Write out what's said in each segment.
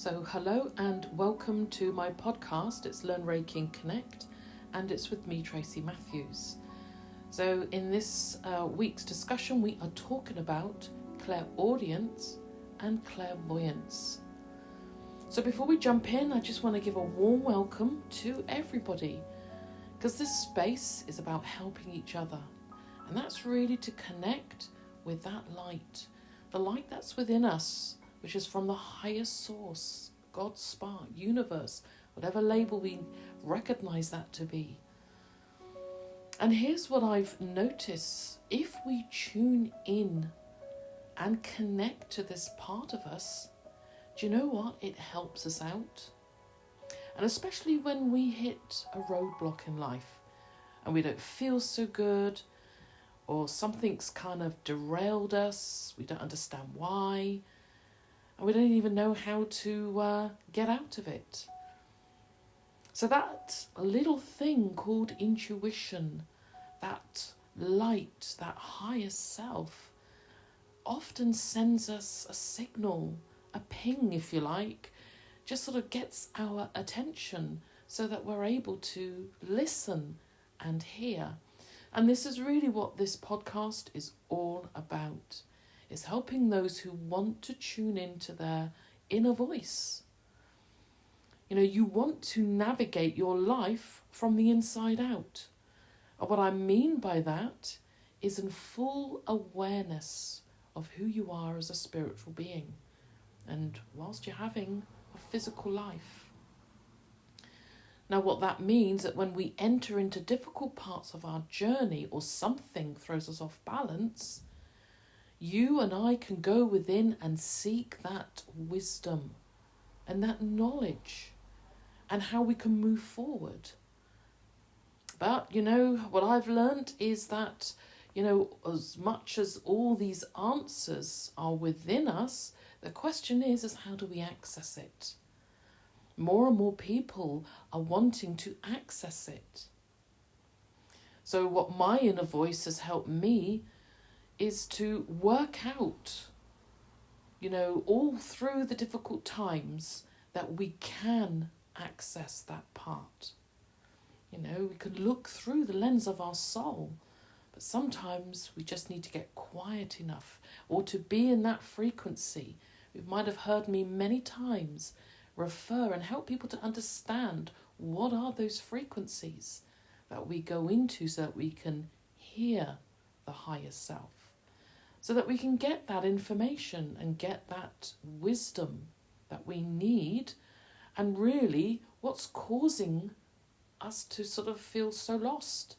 So hello and welcome to my podcast. It's Learn Reiki and Connect, and it's with me, Tracy Matthews. So in this week's discussion, we are talking about clairaudience and clairvoyance. So before we jump in, I just want to give a warm welcome to everybody, because this space is about helping each other, and that's really to connect with that light, the light that's within us, which is from the highest source, God's spark, universe, whatever label we recognize that to be. And here's what I've noticed. If we tune in and connect to this part of us, do you know what? It helps us out. And especially when we hit a roadblock in life and we don't feel so good, or something's kind of derailed us, we don't understand why, and we don't even know how to get out of it. So that little thing called intuition, that light, that higher self, often sends us a signal, a ping if you like, just sort of gets our attention so that we're able to listen and hear. And this is really what this podcast is all about. It's helping those who want to tune into their inner voice. You know, you want to navigate your life from the inside out. And what I mean by that is in full awareness of who you are as a spiritual being, and whilst you're having a physical life. Now, what that means that when we enter into difficult parts of our journey, or something throws us off balance, you and I can go within and seek that wisdom and that knowledge and how we can move forward. But, you know, what I've learned is that, you know, as much as all these answers are within us, the question is how do we access it? More and more people are wanting to access it. So what my inner voice has helped me is to work out, you know, all through the difficult times that we can access that part. You know, we can look through the lens of our soul, but sometimes we just need to get quiet enough or to be in that frequency. You might have heard me many times refer and help people to understand what are those frequencies that we go into so that we can hear the higher self, so that we can get that information and get that wisdom that we need, and really what's causing us to sort of feel so lost,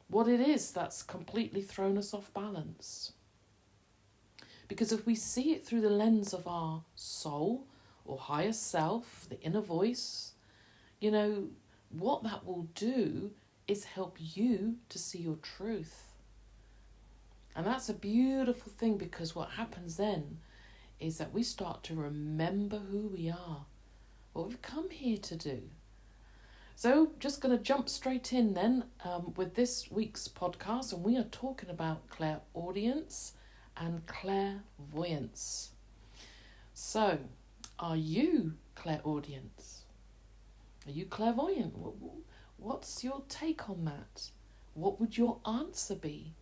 what it is that's completely thrown us off balance. Because if we see it through the lens of our soul or higher self, the inner voice, you know, what that will do is help you to see your truth. And that's a beautiful thing, because what happens then is that we start to remember who we are, what we've come here to do. So just going to jump straight in then with this week's podcast, and we are talking about clairaudience and clairvoyance. So, are you clairaudience? Are you clairvoyant? What's your take on that? What would your answer be?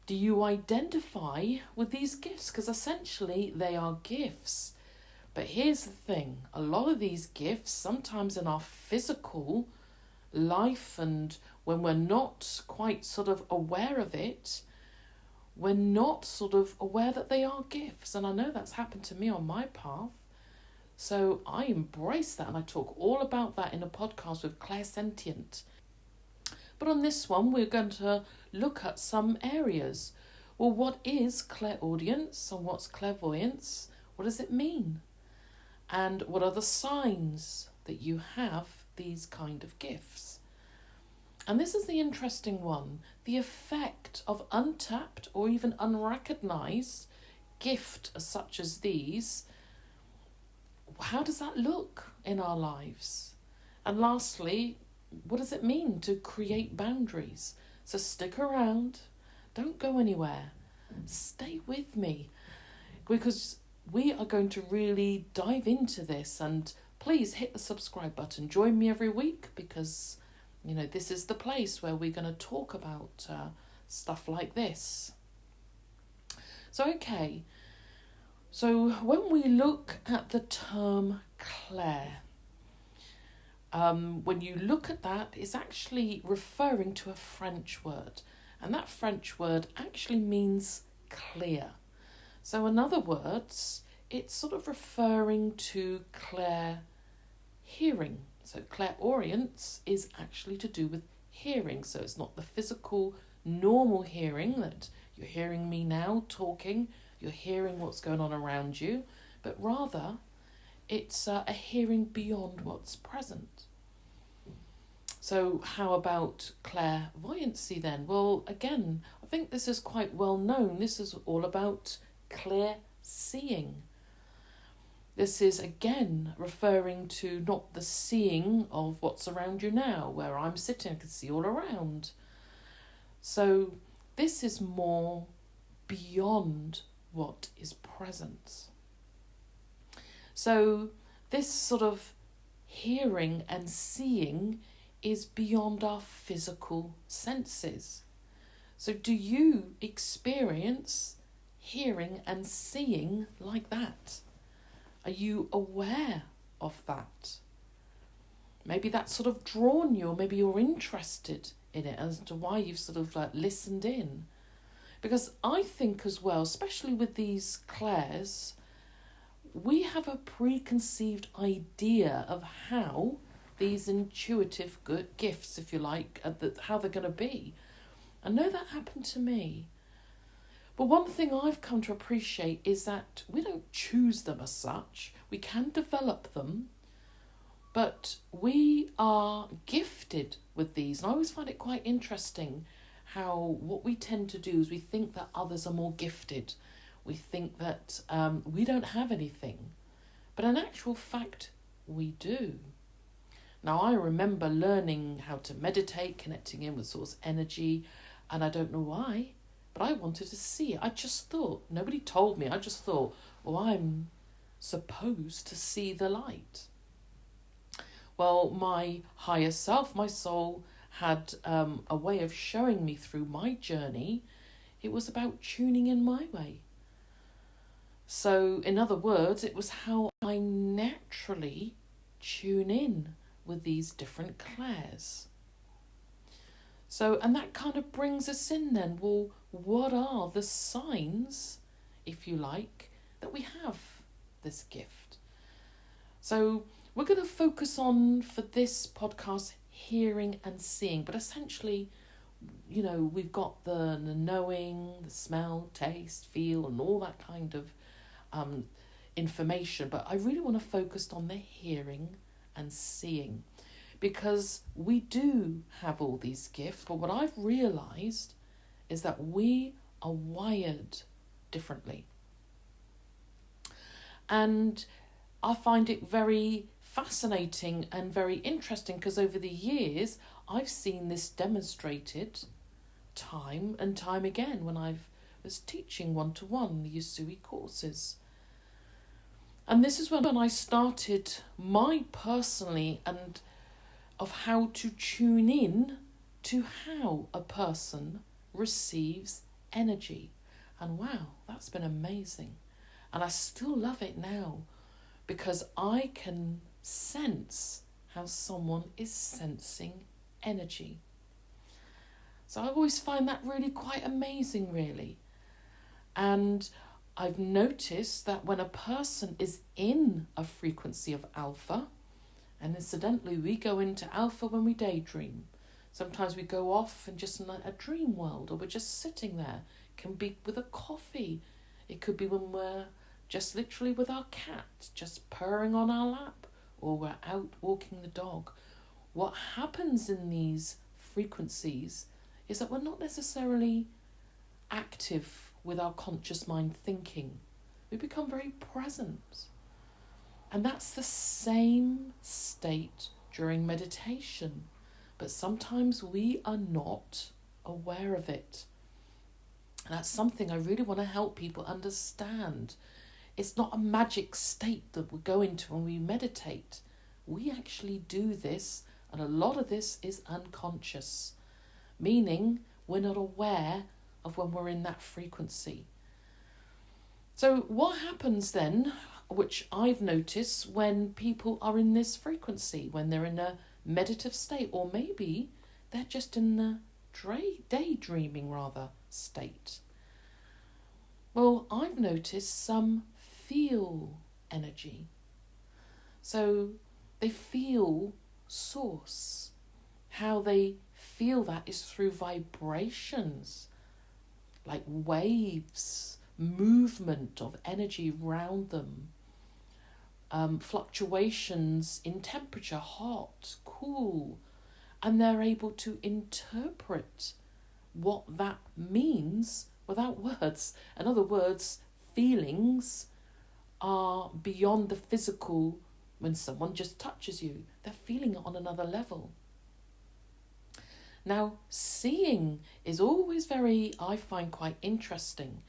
Do you identify with these gifts? Because essentially they are gifts. But here's the thing. A lot of these gifts, sometimes in our physical life, and when we're not quite sort of aware of it, we're not sort of aware that they are gifts. And I know that's happened to me on my path. So I embrace that, and I talk all about that in a podcast with Clairsentient. But on this one, we're going to look at some areas. Well, what is clairaudience and what's clairvoyance? What does it mean? And what are the signs that you have these kind of gifts? And this is the interesting one. The effect of untapped or even unrecognized gift such as these, how does that look in our lives? And lastly, what does it mean to create boundaries? So stick around, don't go anywhere, stay with me, because we are going to really dive into this, and please hit the subscribe button. Join me every week, because, you know, this is the place where we're going to talk about stuff like this. So, okay. So when we look at the term clair, when you look at that, it's actually referring to a French word. And that French word actually means clear. So in other words, it's sort of referring to clair hearing. So clairaudience is actually to do with hearing. So it's not the physical, normal hearing that you're hearing me now talking, you're hearing what's going on around you, but rather it's a hearing beyond what's present. So how about clairvoyancy then? Well, again, I think this is quite well known. This is all about clear seeing. This is again referring to not the seeing of what's around you now, where I'm sitting, I can see all around. So this is more beyond what is present. So this sort of hearing and seeing is beyond our physical senses. So do you experience hearing and seeing like that? Are you aware of that? Maybe that's sort of drawn you, or maybe you're interested in it as to why you've sort of listened in. Because I think as well, especially with these clairs, we have a preconceived idea of how these intuitive gifts, if you like, how they're going to be. I know that happened to me. But one thing I've come to appreciate is that we don't choose them as such. We can develop them, but we are gifted with these. And I always find it quite interesting how what we tend to do is we think that others are more gifted. We think that we don't have anything. But in actual fact, we do. Now, I remember learning how to meditate, connecting in with source energy, and I don't know why, but I wanted to see it. I just thought, nobody told me, I just thought, well, I'm supposed to see the light. Well, my higher self, my soul, had a way of showing me through my journey. It was about tuning in my way. So, in other words, it was how I naturally tune in with these different clairs. So, and that kind of brings us in then, well, what are the signs, if you like, that we have this gift? So we're going to focus on, for this podcast, hearing and seeing, but essentially, you know, we've got the knowing, the smell, taste, feel, and all that kind of information, but I really want to focus on the hearing and seeing, because we do have all these gifts, but what I've realised is that we are wired differently. And I find it very fascinating and very interesting, because over the years I've seen this demonstrated time and time again when I was teaching one-to-one the Reiki courses. And this is when I started my personally and of how to tune in to how a person receives energy. And wow, that's been amazing. And I still love it now, because I can sense how someone is sensing energy. So I always find that really quite amazing, really. And I've noticed that when a person is in a frequency of alpha, and incidentally, we go into alpha when we daydream. Sometimes we go off and just in a dream world, or we're just sitting there. It can be with a coffee. It could be when we're just literally with our cat, just purring on our lap, or we're out walking the dog. What happens in these frequencies is that we're not necessarily active with our conscious mind thinking. We become very present. And that's the same state during meditation. But sometimes we are not aware of it. And that's something I really want to help people understand, it's not a magic state that we go into when we meditate. We actually do this, and a lot of this is unconscious, meaning we're not aware of when we're in that frequency. So what happens then, which I've noticed, when people are in this frequency, when they're in a meditative state, or maybe they're just in a daydreaming state? Well, I've noticed some feel energy. So they feel source. How they feel that is through vibrations, like waves, movement of energy around them, fluctuations in temperature, hot, cool, and they're able to interpret what that means without words. In other words, feelings are beyond the physical. When someone just touches you, they're feeling it on another level. Now, seeing is always I find quite interesting,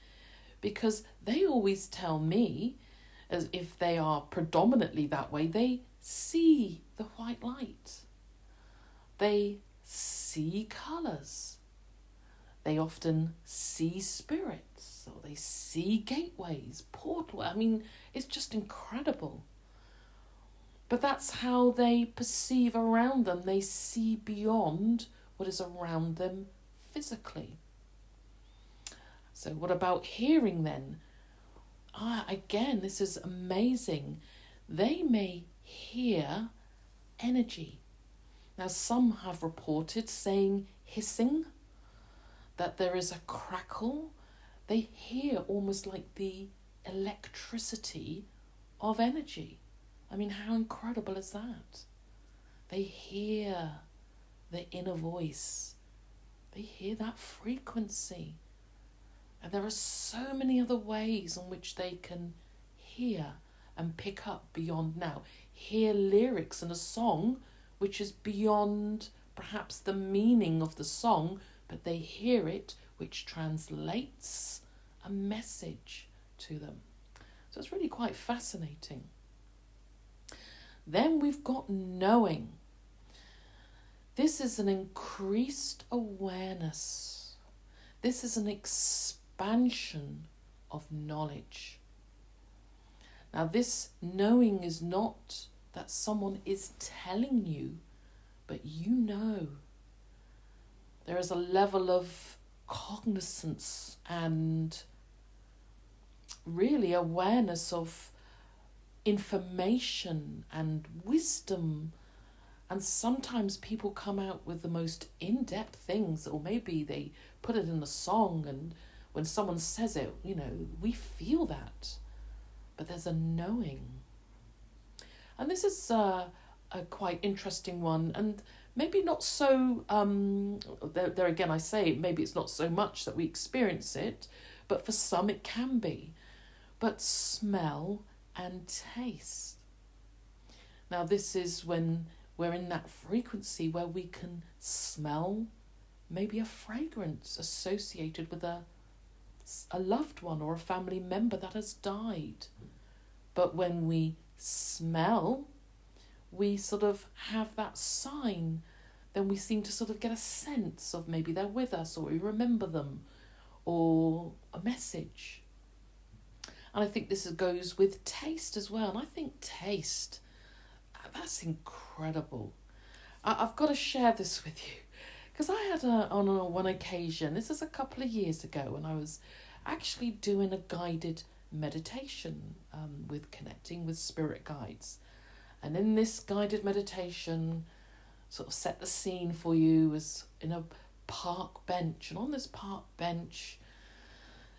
because they always tell me, as if they are predominantly that way, they see the white light. They see colours. They often see spirits, or they see gateways, portals. I mean, it's just incredible. But that's how they perceive around them. They see beyond what is around them physically. So what about hearing then? Again, this is amazing. They may hear energy. Now, some have reported saying hissing, that there is a crackle. They hear almost like the electricity of energy. I mean, how incredible is that? They hear the inner voice. They hear that frequency. And there are so many other ways in which they can hear and pick up beyond now. Hear lyrics in a song which is beyond perhaps the meaning of the song, but they hear it, which translates a message to them. So it's really quite fascinating. Then we've got knowing. This is an increased awareness. This is an expansion of knowledge. Now, this knowing is not that someone is telling you, but you know. There is a level of cognizance and really awareness of information and wisdom. And sometimes people come out with the most in-depth things, or maybe they put it in a song, and when someone says it, we feel that. But there's a knowing. And this is a quite interesting one, and maybe not so, there again I say, maybe it's not so much that we experience it, but for some it can be. But smell and taste. Now this is when we're in that frequency where we can smell maybe a fragrance associated with a loved one or a family member that has died. But when we smell, we sort of have that sign, then we seem to sort of get a sense of maybe they're with us, or we remember them, or a message. And I think this goes with taste as well. And I think taste, that's incredible. I've got to share this with you, because I had on one occasion, this is a couple of years ago, and I was actually doing a guided meditation with connecting with spirit guides. And in this guided meditation, sort of set the scene for you, was in a park bench. And on this park bench,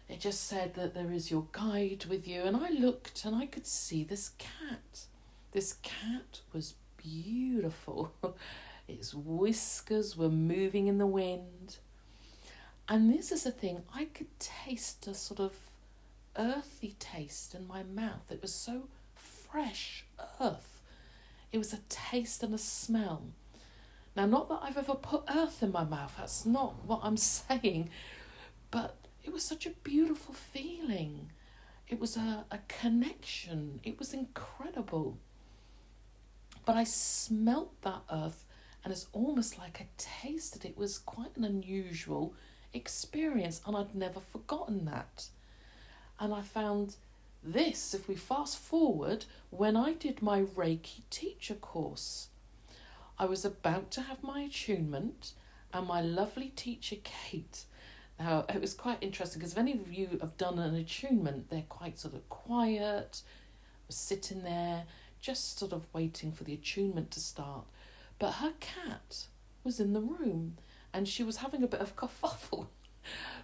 it just said that there is your guide with you. And I looked and I could see this cat. This cat was beautiful. Its whiskers were moving in the wind. And this is the thing, I could taste a sort of earthy taste in my mouth. It was so fresh, earth. It was a taste and a smell. Now, not that I've ever put earth in my mouth, that's not what I'm saying, but it was such a beautiful feeling. it was a connection. It was incredible. But I smelt that earth, and it's almost like I tasted it. It was quite an unusual experience, and I'd never forgotten that. And I found this, if we fast forward, when I did my Reiki teacher course, I was about to have my attunement, and my lovely teacher, Kate. Now, it was quite interesting because if any of you have done an attunement, they're quite sort of quiet, sitting there, just sort of waiting for the attunement to start. But her cat was in the room, and she was having a bit of kerfuffle.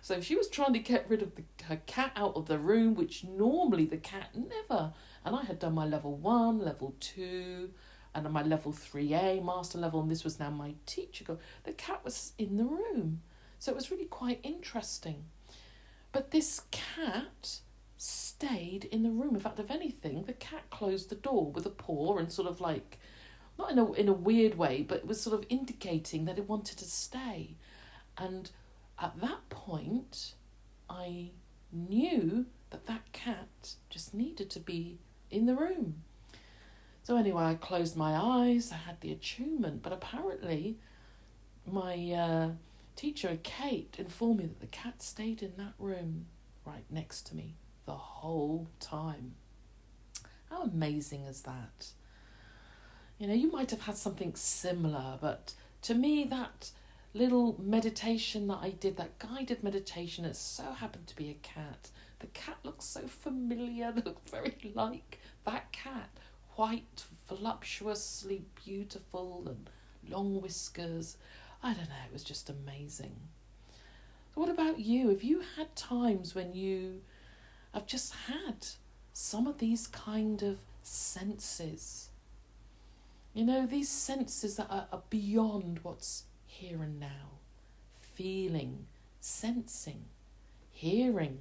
So she was trying to get rid of her cat out of the room, which normally the cat never. And I had done my level 1, level 2, and my level 3A master level, and this was now my teacher. The cat was in the room. So it was really quite interesting. But this cat stayed in the room. In fact, if anything, the cat closed the door with a paw and sort of like, not in a weird way, but it was sort of indicating that it wanted to stay. And at that point, I knew that cat just needed to be in the room. So anyway, I closed my eyes, I had the attunement, but apparently my teacher, Kate, informed me that the cat stayed in that room right next to me the whole time. How amazing is that? You know, you might have had something similar, but to me, that little meditation that I did, that guided meditation, it so happened to be a cat. The cat looked so familiar, it looked very like that cat. White, voluptuously beautiful and long whiskers. I don't know, it was just amazing. So what about you? Have you had times when you have just had some of these kind of senses? You know, these senses that are beyond what's here and now. Feeling, sensing, hearing,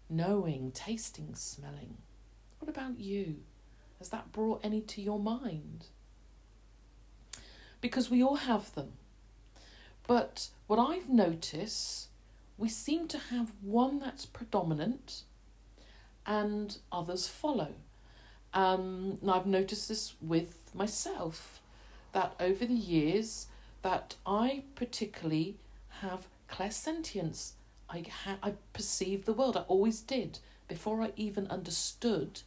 knowing, tasting, smelling. What about you? Has that brought any to your mind? Because we all have them. But what I've noticed, we seem to have one that's predominant and others follow. And I've noticed this with myself, that over the years that I particularly have clairsentience. I perceive the world. I always did. Before I even understood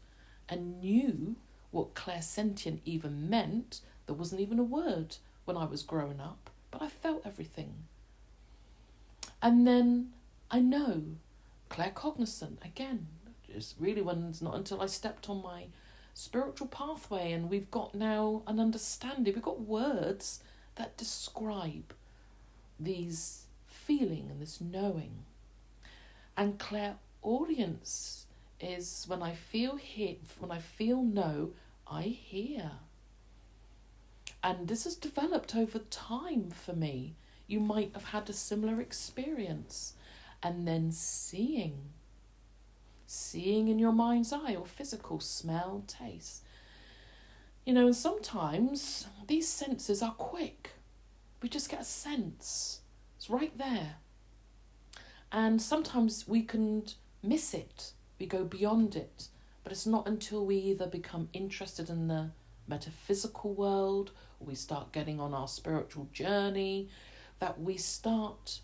and knew what clairsentient even meant, there wasn't even a word when I was growing up, but I felt everything. And then I know claircognizant, again, it's really it's not until I stepped on my spiritual pathway and we've got now an understanding, we've got words that describe these feeling and this knowing. And clairaudience is when I feel know, I hear. And this has developed over time for me. You might have had a similar experience. And then seeing in your mind's eye, or physical, smell, taste. You know, and sometimes these senses are quick. We just get a sense. It's right there. And sometimes we can miss it. We go beyond it. But it's not until we either become interested in the metaphysical world, or we start getting on our spiritual journey, that we start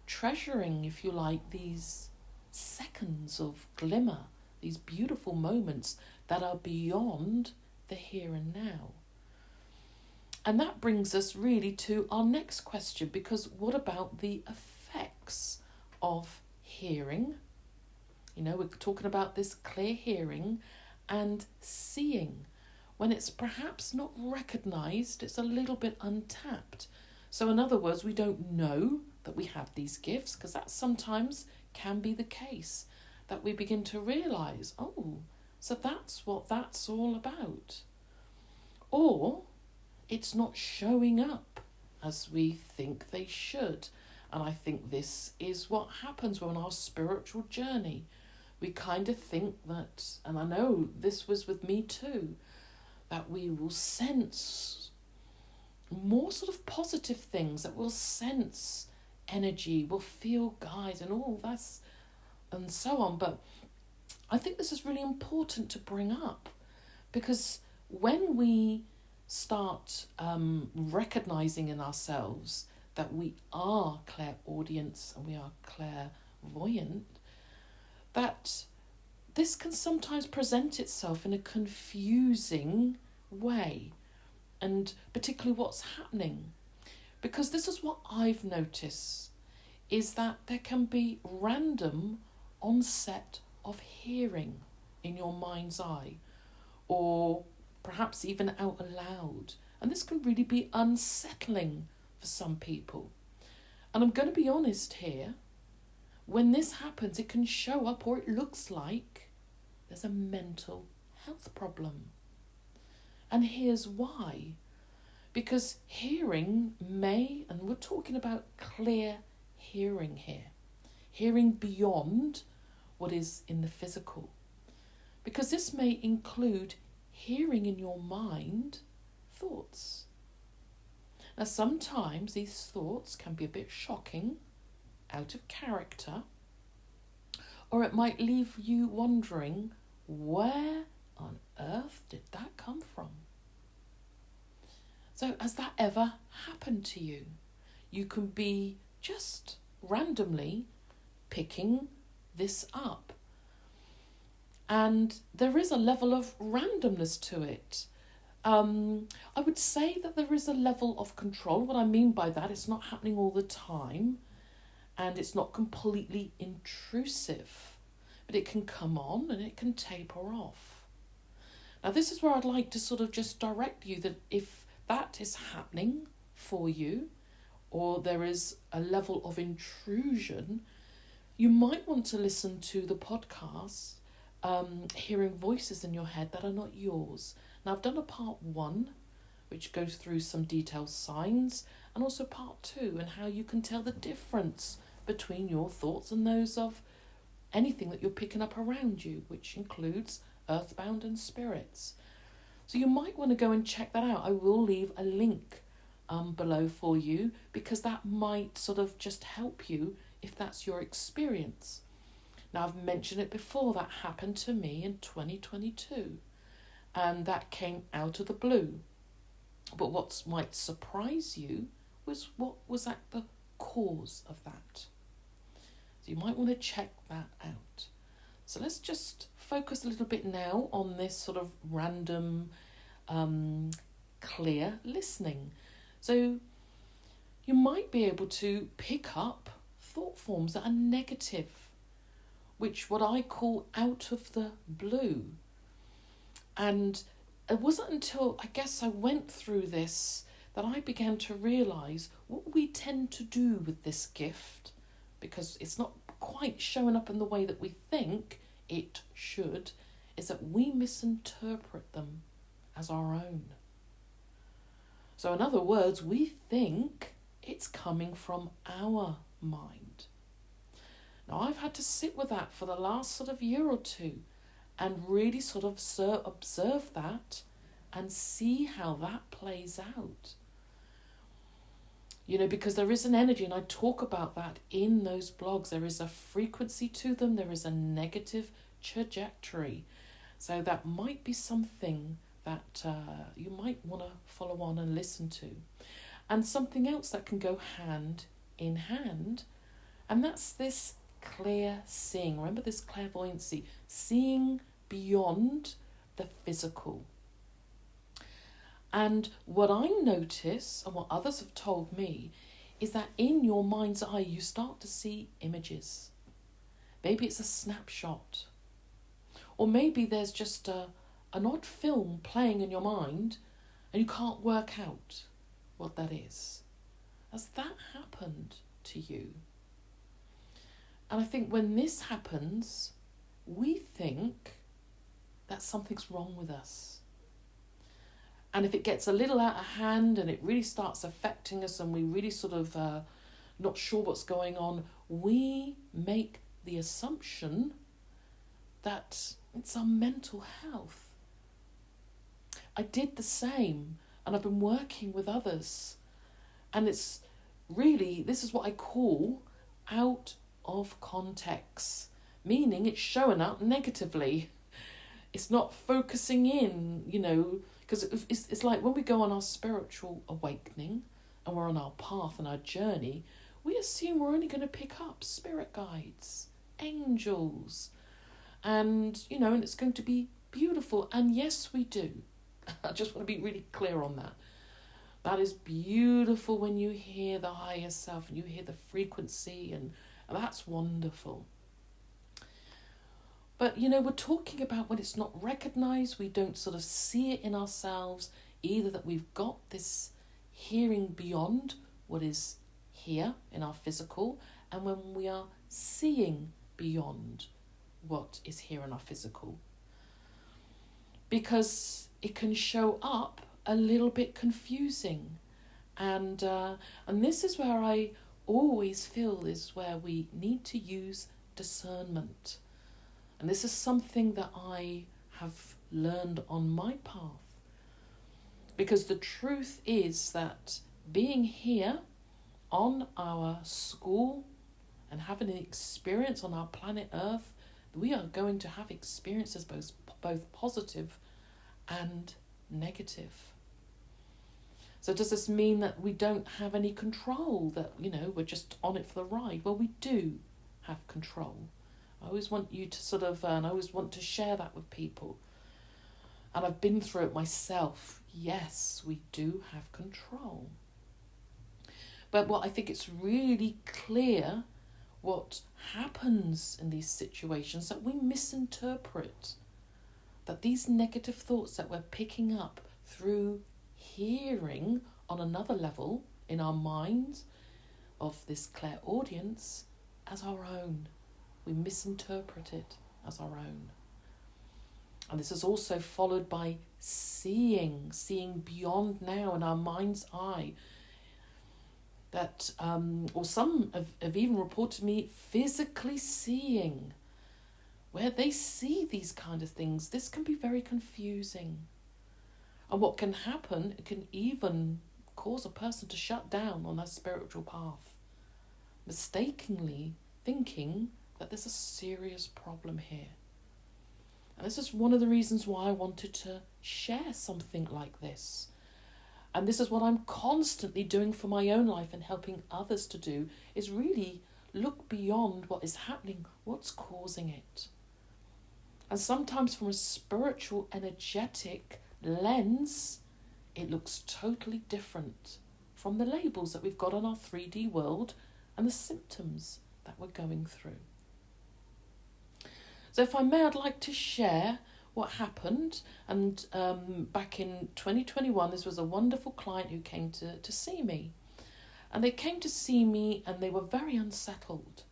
treasuring, if you like, these seconds of glimmer, these beautiful moments that are beyond the here and now. And that brings us really to our next question, because what about the effects of hearing? You know, we're talking about this clear hearing and seeing. When it's perhaps not recognized, it's a little bit untapped. So in other words, we don't know that we have these gifts, because that sometimes can be the case, that we begin to realize, oh, so that's what that's all about. Or it's not showing up as we think they should. And I think this is what happens on our spiritual journey. We kind of think that, and I know this was with me too, that we will sense more sort of positive things, that we'll sense energy, we'll feel guides and all that's and so on. But I think this is really important to bring up, because when we start recognizing in ourselves that we are clairaudience and we are clairvoyant, that this can sometimes present itself in a confusing way, and particularly what's happening. Because this is what I've noticed, is that there can be random onset of hearing in your mind's eye, or perhaps even out aloud. And this can really be unsettling for some people. And I'm going to be honest here, when this happens, it can show up, or it looks like there's a mental health problem. And here's why. Because hearing may, and we're talking about clear hearing here, hearing beyond what is in the physical. Because this may include hearing in your mind thoughts. Now, sometimes these thoughts can be a bit shocking, out of character, or it might leave you wondering, where on earth did that come from? So has that ever happened to you? You can be just randomly picking this up. And there is a level of randomness to it. I would say that there is a level of control. What I mean by that, it's not happening all the time, and it's not completely intrusive, but it can come on and it can taper off. Now, this is where I'd like to sort of just direct you that if that is happening for you, or there is a level of intrusion, you might want to listen to the podcast, hearing voices in your head that are not yours. Now, I've done a part 1, which goes through some detailed signs, and also part 2, and how you can tell the difference between your thoughts and those of anything that you're picking up around you, which includes earthbound and spirits. So you might want to go and check that out. I will leave a link below for you, because that might sort of just help you if that's your experience. Now, I've mentioned it before, that happened to me in 2022, and that came out of the blue. But what might surprise you was what was at the cause of that. So you might want to check that out. So let's just focus a little bit now on this sort of random, clear listening. So you might be able to pick up thought forms that are negative, which what I call out of the blue. And it wasn't until, I guess, I went through this that I began to realise what we tend to do with this gift, because it's not quite showing up in the way that we think it should, is that we misinterpret them as our own. So in other words, we think it's coming from our mind. Now, I've had to sit with that for the last sort of year or two and really sort of observe that and see how that plays out. You know, because there is an energy, and I talk about that in those blogs. There is a frequency to them. There is a negative trajectory. So that might be something that you might want to follow on and listen to. And something else that can go hand in hand, and that's this clear seeing. Remember this clairvoyancy, seeing beyond the physical. And what I notice, and what others have told me, is that in your mind's eye you start to see images. Maybe it's a snapshot, or maybe there's just an odd film playing in your mind and you can't work out what that is. Has that happened to you? And I think when this happens, we think that something's wrong with us. And if it gets a little out of hand and it really starts affecting us and we really sort of not sure what's going on, we make the assumption that it's our mental health. I did the same, and I've been working with others. And it's really, this is what I call out of context. meaning it's showing up negatively. It's not focusing in, because it's like when we go on our spiritual awakening and we're on our path and our journey, we assume we're only going to pick up spirit guides, angels, and it's going to be beautiful. And yes, we do. I just want to be really clear on that. That is beautiful when you hear the higher self and you hear the frequency, and that's wonderful. But, we're talking about when it's not recognized, we don't sort of see it in ourselves, either that we've got this hearing beyond what is here in our physical, and when we are seeing beyond what is here in our physical. Because it can show up a little bit confusing. And this is where I always feel is where we need to use discernment. And this is something that I have learned on my path. Because the truth is that being here on our school and having an experience on our planet Earth, we are going to have experiences both positive and negative. So does this mean that we don't have any control, that, we're just on it for the ride? Well, we do have control. I always want you to and I always want to share that with people. And I've been through it myself. Yes, we do have control. But what I think it's really clear what happens in these situations, that we misinterpret, that these negative thoughts that we're picking up through hearing on another level in our minds of this clairaudience as our own. We misinterpret it as our own. And this is also followed by seeing beyond now in our mind's eye. That, or some have even reported to me physically seeing, where they see these kind of things. This can be very confusing. And what can happen, it can even cause a person to shut down on their spiritual path, mistakenly thinking that there's a serious problem here. And this is one of the reasons why I wanted to share something like this. And this is what I'm constantly doing for my own life and helping others to do, is really look beyond what is happening, what's causing it. And sometimes from a spiritual, energetic lens, it looks totally different from the labels that we've got on our 3D world and the symptoms that we're going through. So if I may, I'd like to share what happened. And back in 2021, this was a wonderful client who came to see me. And they came to see me and they were very unsettled.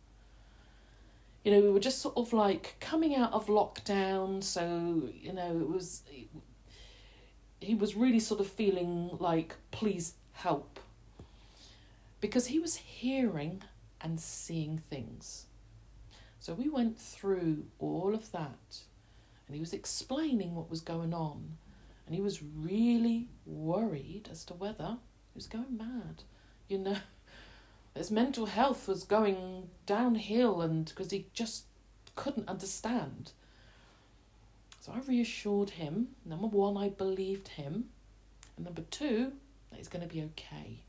We were just sort of like coming out of lockdown. So, he was really sort of feeling like, please help. Because he was hearing and seeing things. So we went through all of that, and he was explaining what was going on, and he was really worried as to whether he was going mad. His mental health was going downhill, and because he just couldn't understand. So I reassured him. Number one, I believed him, and number two, that he's going to be okay.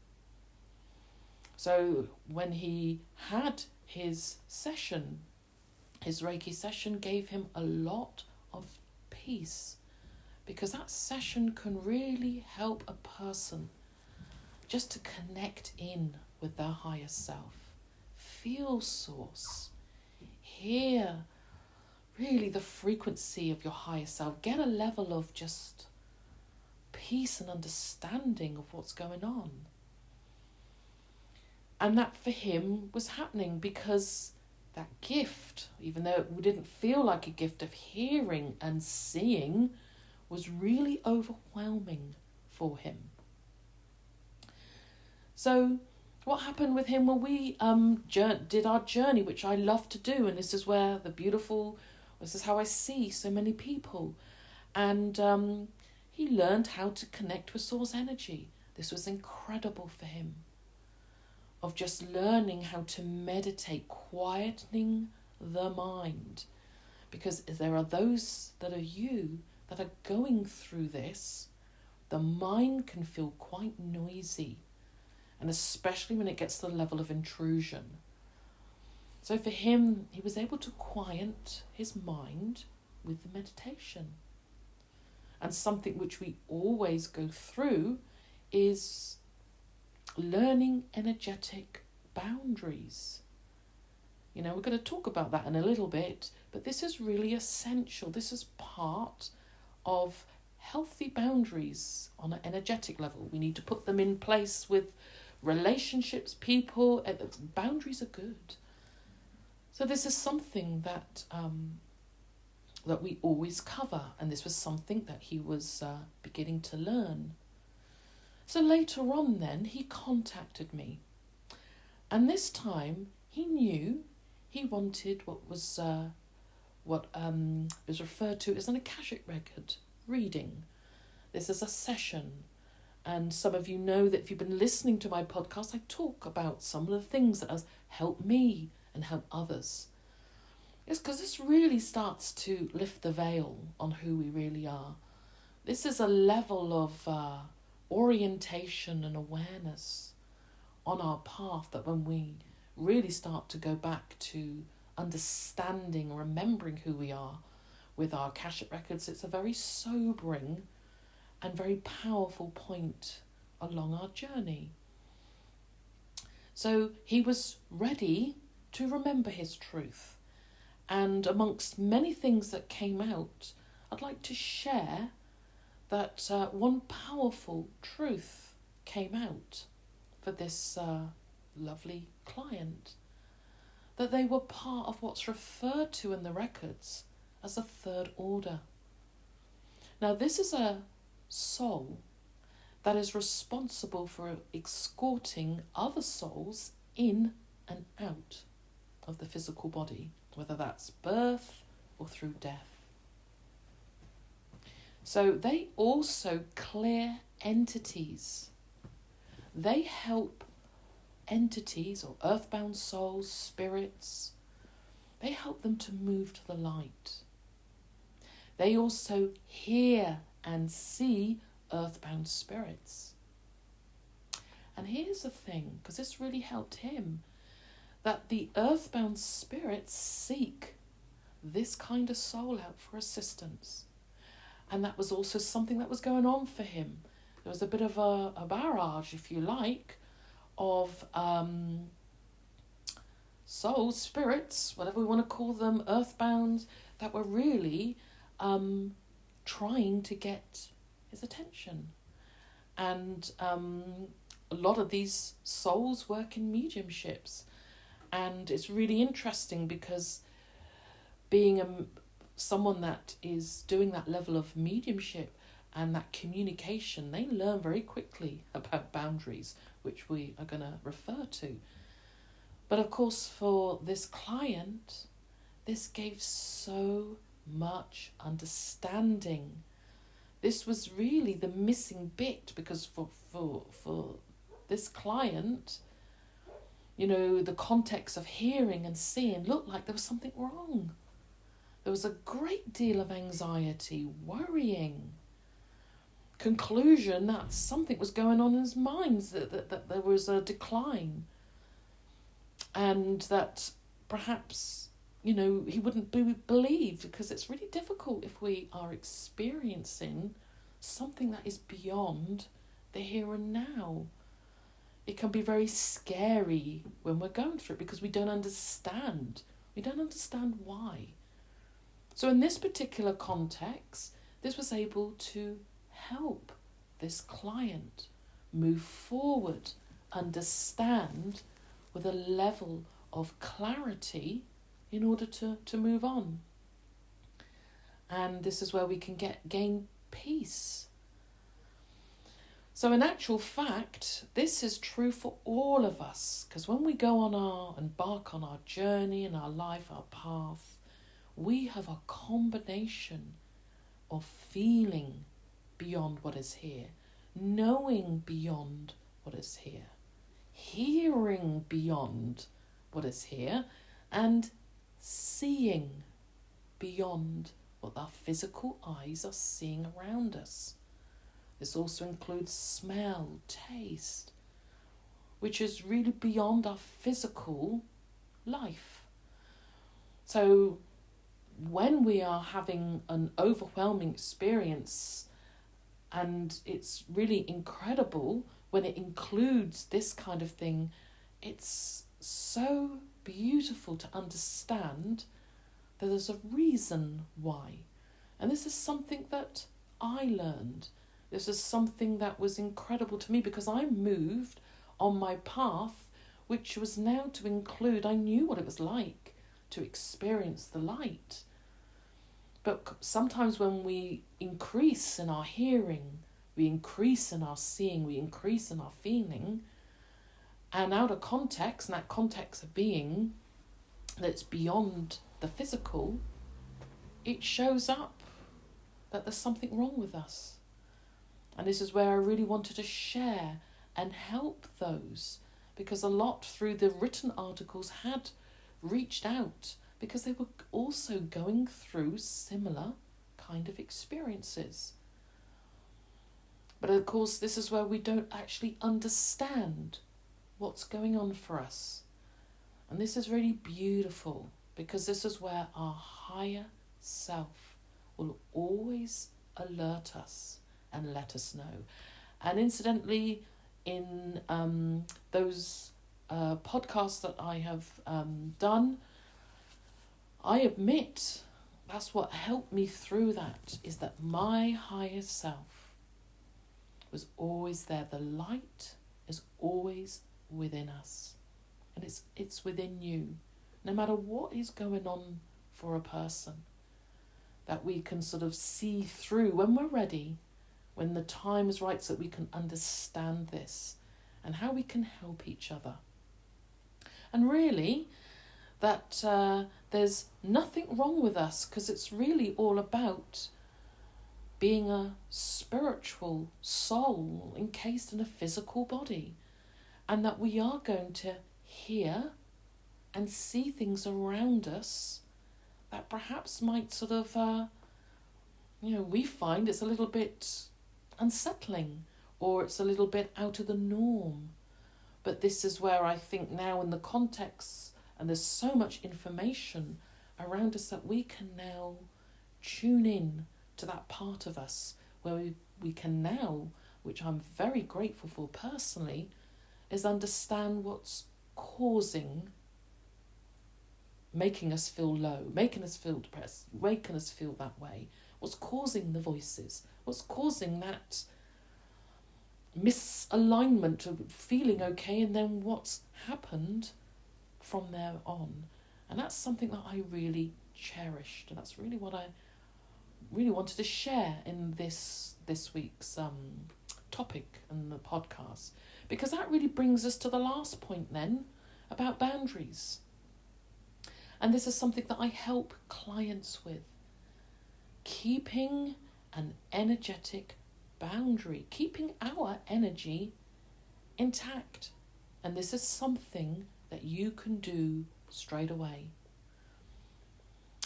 So when he had his session, his Reiki session gave him a lot of peace, because that session can really help a person just to connect in with their higher self, feel source, hear really the frequency of your higher self, get a level of just peace and understanding of what's going on. And that for him was happening because that gift, even though it didn't feel like a gift of hearing and seeing, was really overwhelming for him. So what happened with him? Well, we did our journey, which I love to do. And this is where this is how I see so many people. And he learned how to connect with source energy. This was incredible for him. Of just learning how to meditate, quietening the mind. Because there are those that are you that are going through this. The mind can feel quite noisy, and especially when it gets to the level of intrusion. So for him, he was able to quiet his mind with the meditation. And something which we always go through is learning energetic boundaries. You know, we're going to talk about that in a little bit, but this is really essential. This is part of healthy boundaries on an energetic level. We need to put them in place with relationships, people. Boundaries are good. So this is something that that we always cover, and this was something that he was beginning to learn. So later on then, he contacted me. And this time, he knew he wanted what was referred to as an Akashic record reading. This is a session. And some of you know that if you've been listening to my podcast, I talk about some of the things that have helped me and help others. It's because this really starts to lift the veil on who we really are. This is a level of orientation and awareness on our path that when we really start to go back to understanding, remembering who we are with our Akashic records, it's a very sobering and very powerful point along our journey. So he was ready to remember his truth. And amongst many things that came out, I'd like to share that one powerful truth came out for this lovely client. That they were part of what's referred to in the records as a third order. Now this is a soul that is responsible for escorting other souls in and out of the physical body, whether that's birth or through death. So they also clear entities. They help entities or earthbound souls, spirits, they help them to move to the light. They also hear and see earthbound spirits. And here's the thing, because this really helped him, that the earthbound spirits seek this kind of soul out for assistance. And that was also something that was going on for him. There was a bit of a barrage, if you like, of souls, spirits, whatever we want to call them, earthbound, that were really trying to get his attention. And a lot of these souls work in mediumships. And it's really interesting because being someone that is doing that level of mediumship and that communication, they learn very quickly about boundaries, which we are going to refer to. But of course, for this client, this gave so much understanding. This was really the missing bit, because for this client, you know, the context of hearing and seeing looked like there was something wrong. There was a great deal of anxiety, worrying, conclusion that something was going on in his mind, that there was a decline, and that perhaps, you know, he wouldn't be believed, because it's really difficult if we are experiencing something that is beyond the here and now. It can be very scary when we're going through it because we don't understand. We don't understand why. So in this particular context, this was able to help this client move forward, understand with a level of clarity in order to move on. And this is where we can gain peace. So in actual fact, this is true for all of us, because when we go embark on our journey in our life, our path, we have a combination of feeling beyond what is here, knowing beyond what is here, hearing beyond what is here, and seeing beyond what our physical eyes are seeing around us. This also includes smell, taste, which is really beyond our physical life. So when we are having an overwhelming experience, and it's really incredible when it includes this kind of thing, it's so beautiful to understand that there's a reason why. And this is something that I learned. This is something that was incredible to me because I moved on my path, which was now to include, I knew what it was like to experience the light. But sometimes when we increase in our hearing, we increase in our seeing, we increase in our feeling, and out of context, and that context of being that's beyond the physical, it shows up that there's something wrong with us. And this is where I really wanted to share and help those, because a lot through the written articles had reached out because they were also going through similar kind of experiences. But of course, this is where we don't actually understand what's going on for us. And this is really beautiful because this is where our higher self will always alert us and let us know. And incidentally, in those podcasts that I have done, I admit that's what helped me through that, is that my higher self was always there. The light is always within us, and it's within you. No matter what is going on for a person, that we can sort of see through when we're ready, when the time is right, so that we can understand this and how we can help each other. And really, that there's nothing wrong with us, because it's really all about being a spiritual soul encased in a physical body, and that we are going to hear and see things around us that perhaps might sort of, we find it's a little bit unsettling, or it's a little bit out of the norm. But this is where I think now in the context, and there's so much information around us, that we can now tune in to that part of us where we can now, which I'm very grateful for personally, is understand what's causing, making us feel low, making us feel depressed, making us feel that way. What's causing the voices? What's causing that misalignment of feeling okay, and then what's happened from there on? And that's something that I really cherished, and that's really what I really wanted to share in this week's topic and the podcast, because that really brings us to the last point then, about boundaries. And this is something that I help clients with. Keeping an energetic boundary, keeping our energy intact. And this is something that you can do straight away.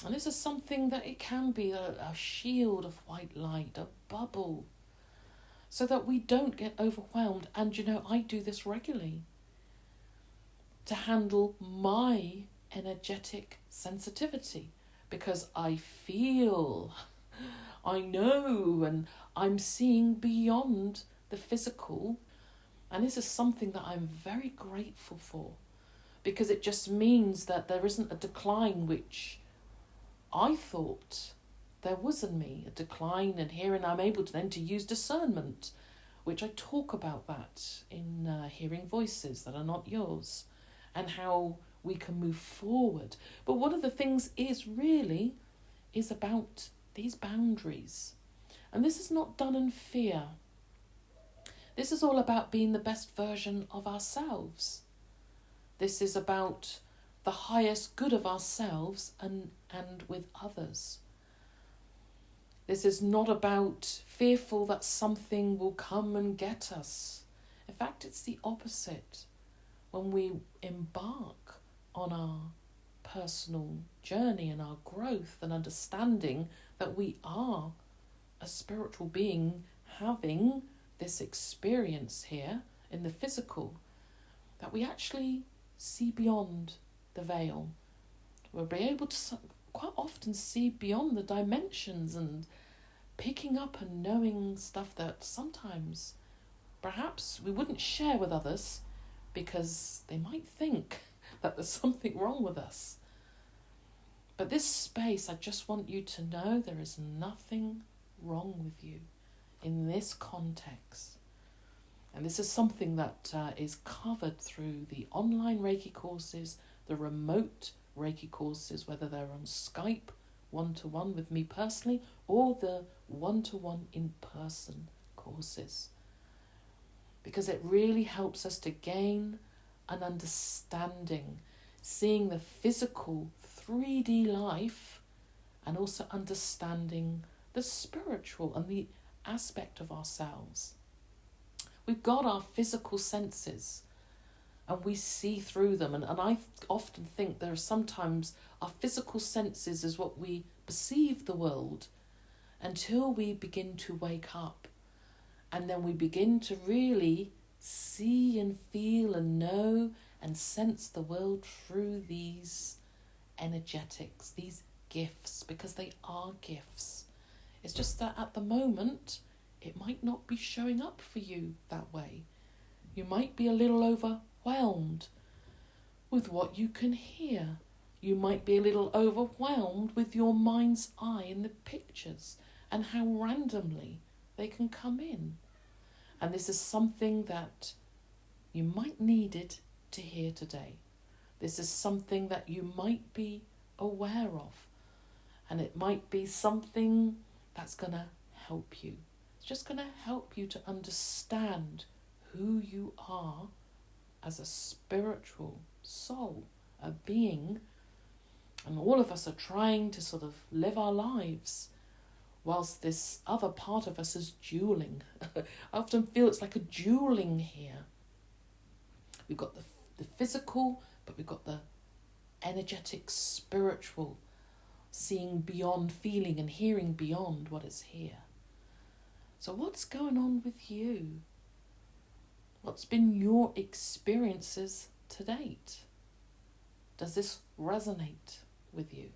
And this is something that it can be a shield of white light, a bubble, so that we don't get overwhelmed. And I do this regularly to handle my energetic sensitivity, because I feel, I know, and I'm seeing beyond the physical. And this is something that I'm very grateful for, because it just means that there isn't a decline, which I thought there was in me, a decline in hearing. I'm able to then to use discernment, which I talk about that in Hearing Voices That Are Not Yours, and how we can move forward. But one of the things is about these boundaries. And this is not done in fear. This is all about being the best version of ourselves. This is about the highest good of ourselves and with others. This is not about fearful that something will come and get us. In fact, it's the opposite. When we embark on our personal journey and our growth and understanding that we are a spiritual being having this experience here in the physical, that we actually see beyond the veil. We'll be able to quite often see beyond the dimensions and picking up and knowing stuff that sometimes perhaps we wouldn't share with others because they might think that there's something wrong with us. But this space, I just want you to know there is nothing wrong with you in this context. And this is something that is covered through the online Reiki courses, the remote Reiki courses, whether they're on Skype, one-to-one with me personally, or the one-to-one in-person courses. Because it really helps us to gain an understanding, seeing the physical 3D life and also understanding the spiritual and the aspect of ourselves. We've got our physical senses and we see through them. And I often think there are sometimes our physical senses is what we perceive the world until we begin to wake up. And then we begin to really see and feel and know and sense the world through these energetics, these gifts, because they are gifts. It's just that at the moment, it might not be showing up for you that way. You might be a little overwhelmed with what you can hear. You might be a little overwhelmed with your mind's eye and the pictures and how randomly they can come in. And this is something that you might needed to hear today. This is something that you might be aware of. And it might be something that's going to help you. It's just going to help you to understand who you are as a spiritual soul, a being. And all of us are trying to sort of live our lives whilst this other part of us is dueling. I often feel it's like a dueling here. We've got the physical, but we've got the energetic, spiritual, seeing beyond, feeling and hearing beyond what is here. So what's going on with you? What's been your experiences to date? Does this resonate with you?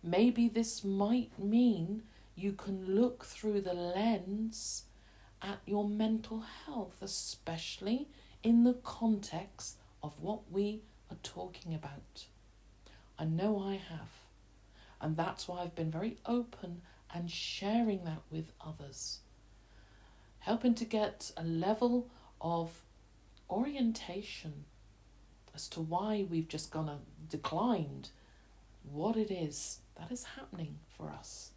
Maybe this might mean you can look through the lens at your mental health, especially in the context of what we are talking about. I know I have. And that's why I've been very open and sharing that with others. Helping to get a level of orientation as to why we've just declined what it is that is happening for us.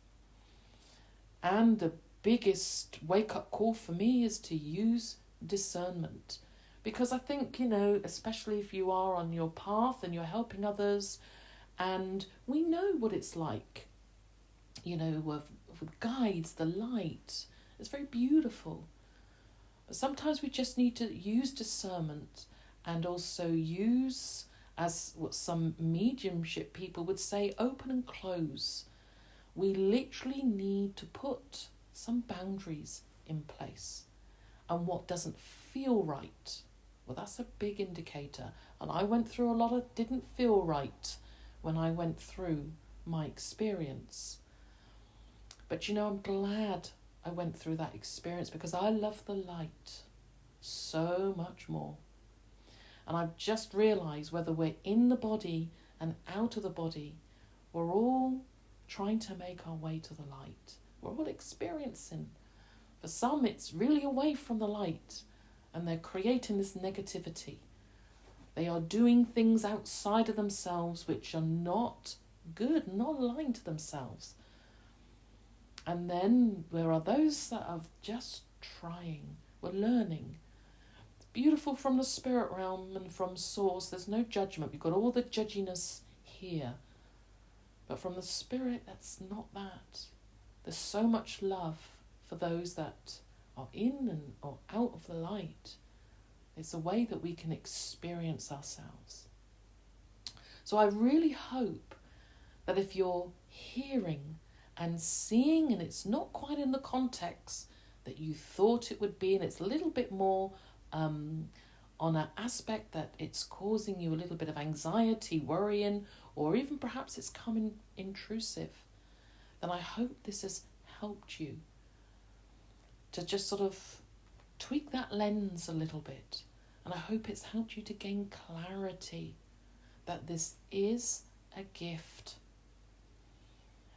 And the biggest wake-up call for me is to use discernment. Because I think, especially if you are on your path and you're helping others, and we know what it's like, with guides, the light. It's very beautiful. But sometimes we just need to use discernment and also use, as what some mediumship people would say, open and close. We literally need to put some boundaries in place. And what doesn't feel right, well, that's a big indicator. And I went through a lot of didn't feel right when I went through my experience. But I'm glad I went through that experience because I love the light so much more. And I've just realised whether we're in the body and out of the body, we're all trying to make our way to the light. We're all experiencing. For some, it's really away from the light and they're creating this negativity. They are doing things outside of themselves which are not good, not aligned to themselves. And then there are those that are just trying. We're learning. It's beautiful from the spirit realm and from source. There's no judgment. We've got all the judginess here. But from the spirit, that's not that. There's so much love for those that are in and or out of the light. It's a way that we can experience ourselves. So So I really hope that if you're hearing and seeing and it's not quite in the context that you thought it would be, and it's a little bit more on an aspect that it's causing you a little bit of anxiety, worrying, or even perhaps it's coming intrusive, then I hope this has helped you to just sort of tweak that lens a little bit. And I hope it's helped you to gain clarity that this is a gift.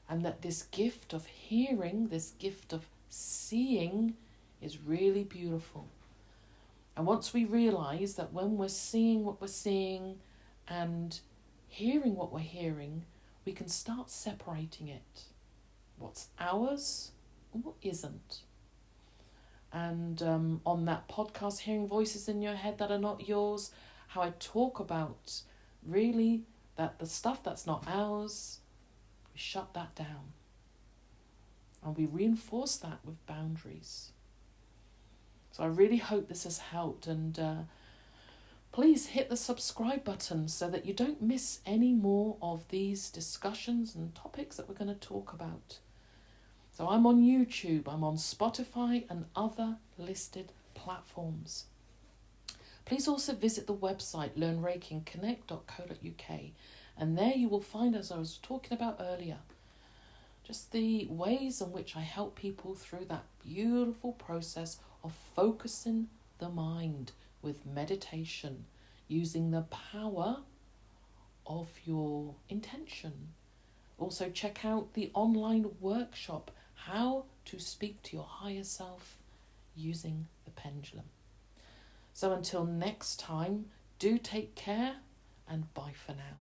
And that this gift of hearing, this gift of seeing is really beautiful. And once we realise that when we're seeing what we're seeing and hearing what we're hearing, we can start separating it. What's ours and what isn't. And on that podcast, Hearing Voices in Your Head That Are Not Yours, how I talk about really that the stuff that's not ours, we shut that down. And we reinforce that with boundaries. So I really hope this has helped. And please hit the subscribe button so that you don't miss any more of these discussions and topics that we're going to talk about. So I'm on YouTube, I'm on Spotify and other listed platforms. Please also visit the website learnreikiandconnect.co.uk, and there you will find, as I was talking about earlier, just the ways in which I help people through that beautiful process of focusing the mind with meditation, using the power of your intention. Also check out the online workshop, How to Speak to Your Higher Self Using the Pendulum. So until next time, do take care and bye for now.